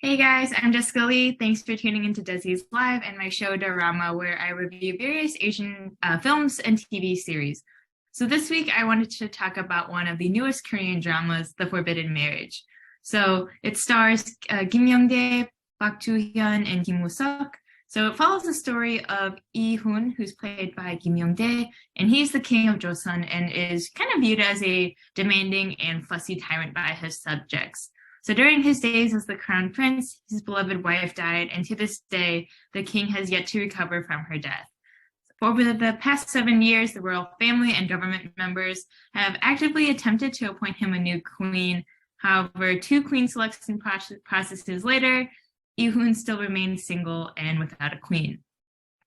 Hey guys, I'm Jessica Lee. Thanks for tuning into Desi's Live and my show Dorama, where I review various Asian films and TV series. So this week I wanted to talk about one of the newest Korean dramas, The Forbidden Marriage. So it stars Kim Young-Dae, Park Ju-Hyun, and Kim Woo-seok. So it follows the story of Lee-hoon, who's played by Kim Young-Dae, and he's the king of Joseon and is kind of viewed as a demanding and fussy tyrant by his subjects. So during his days as the crown prince, his beloved wife died, and to this day, the king has yet to recover from her death. Over the past 7 years, the royal family and government members have actively attempted to appoint him a new queen. However, two queen selection processes later, Lee-hoon still remains single and without a queen.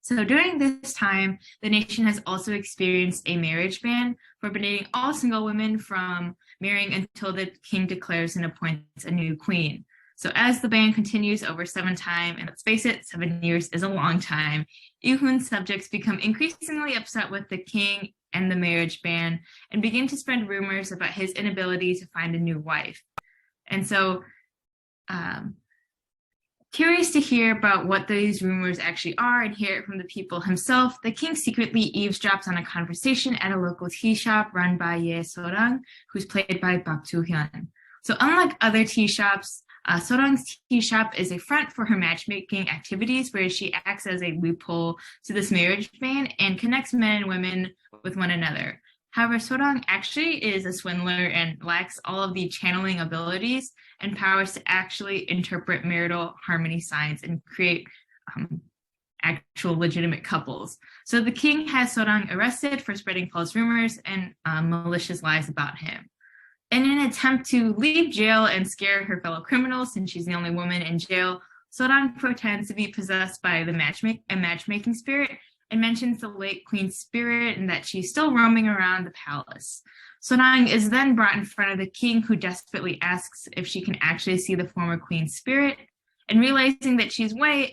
So during this time, the nation has also experienced a marriage ban, forbidding all single women from marrying until the king declares and appoints a new queen. So as the ban continues over 7 times, and let's face it, 7 years is a long time, Lee-hoon's subjects become increasingly upset with the king and the marriage ban and begin to spread rumors about his inability to find a new wife. And so curious to hear about what these rumors actually are and hear it from the people himself, the king secretly eavesdrops on a conversation at a local tea shop run by Ye So-rang, who's played by Park Ju-Hyun. So unlike other tea shops, So-rang's tea shop is a front for her matchmaking activities, where she acts as a loophole to this marriage ban and connects men and women with one another. However, So-rang actually is a swindler and lacks all of the channeling abilities and powers to actually interpret marital harmony signs and create actual legitimate couples. So the king has So-rang arrested for spreading false rumors and malicious lies about him. In an attempt to leave jail and scare her fellow criminals, since she's the only woman in jail, So-rang pretends to be possessed by a matchmaking spirit and mentions the late queen's spirit and that she's still roaming around the palace. So-rang is then brought in front of the king, who desperately asks if she can actually see the former queen's spirit. And realizing that she's way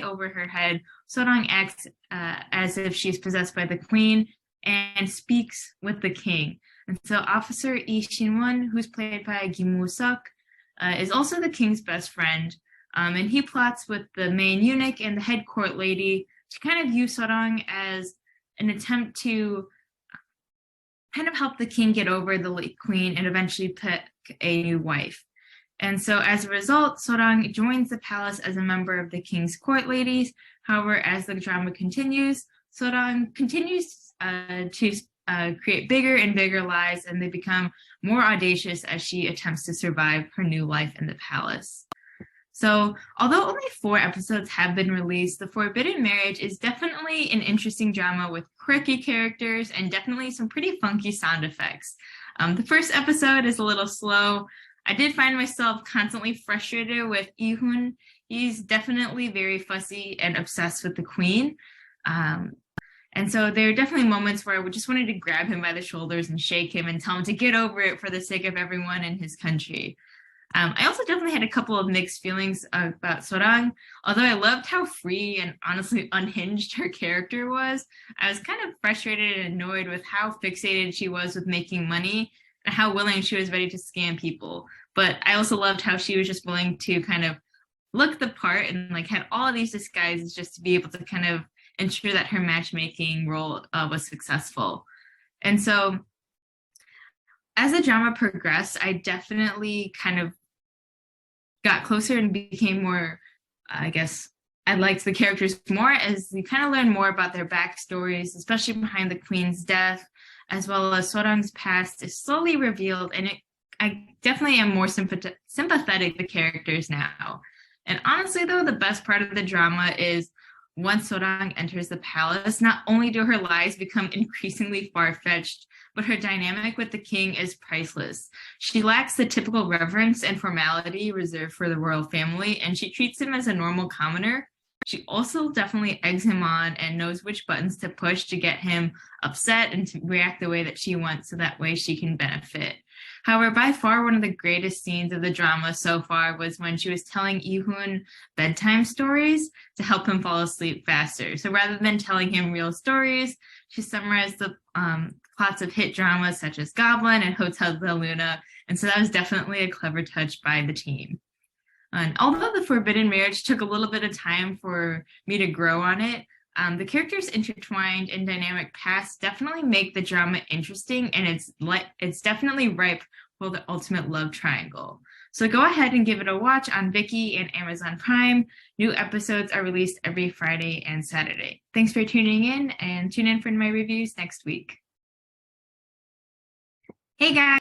over her head, So-rang acts as if she's possessed by the queen and speaks with the king. And so Officer Lee Shin-won, who's played by Kim Woo-seok, is also the king's best friend. And he plots with the main eunuch and the head court lady to kind of use So-rang as an attempt to kind of help the king get over the late queen and eventually pick a new wife. And so as a result, So-rang joins the palace as a member of the king's court ladies. However, as the drama continues, So-rang continues to create bigger and bigger lies, and they become more audacious as she attempts to survive her new life in the palace. So although only 4 episodes have been released, The Forbidden Marriage is definitely an interesting drama with quirky characters and definitely some pretty funky sound effects. The first episode is a little slow. I did find myself constantly frustrated with Lee-hoon. He's definitely very fussy and obsessed with the queen. And so there are definitely moments where I just wanted to grab him by the shoulders and shake him and tell him to get over it for the sake of everyone in his country. I also definitely had a couple of mixed feelings about So-rang. Although I loved how free and honestly unhinged her character was, I was kind of frustrated and annoyed with how fixated she was with making money and how willing she was ready to scam people. But I also loved how she was just willing to kind of look the part and like had all of these disguises just to be able to kind of ensure that her matchmaking role was successful. And so as the drama progressed, I definitely kind of got closer and became more, I guess, I liked the characters more as you kind of learn more about their backstories, especially behind the queen's death, as well as So-rang's past is slowly revealed. And I definitely am more sympathetic to characters now. And honestly, though, the best part of the drama is once So-rang enters the palace, not only do her lies become increasingly far-fetched, but her dynamic with the king is priceless. She lacks the typical reverence and formality reserved for the royal family, and she treats him as a normal commoner. She also definitely eggs him on and knows which buttons to push to get him upset and to react the way that she wants so that way she can benefit. However, by far one of the greatest scenes of the drama so far was when she was telling Lee-hoon bedtime stories to help him fall asleep faster. So rather than telling him real stories, she summarized the plots of hit dramas such as Goblin and Hotel de Luna. And so that was definitely a clever touch by the team. And although the forbidden marriage took a little bit of time for me to grow on it, the characters' intertwined and dynamic pasts definitely make the drama interesting, and it's definitely ripe for the ultimate love triangle. So go ahead and give it a watch on Viki and Amazon Prime. New episodes are released every Friday and Saturday. Thanks for tuning in, and tune in for my reviews next week. Hey guys!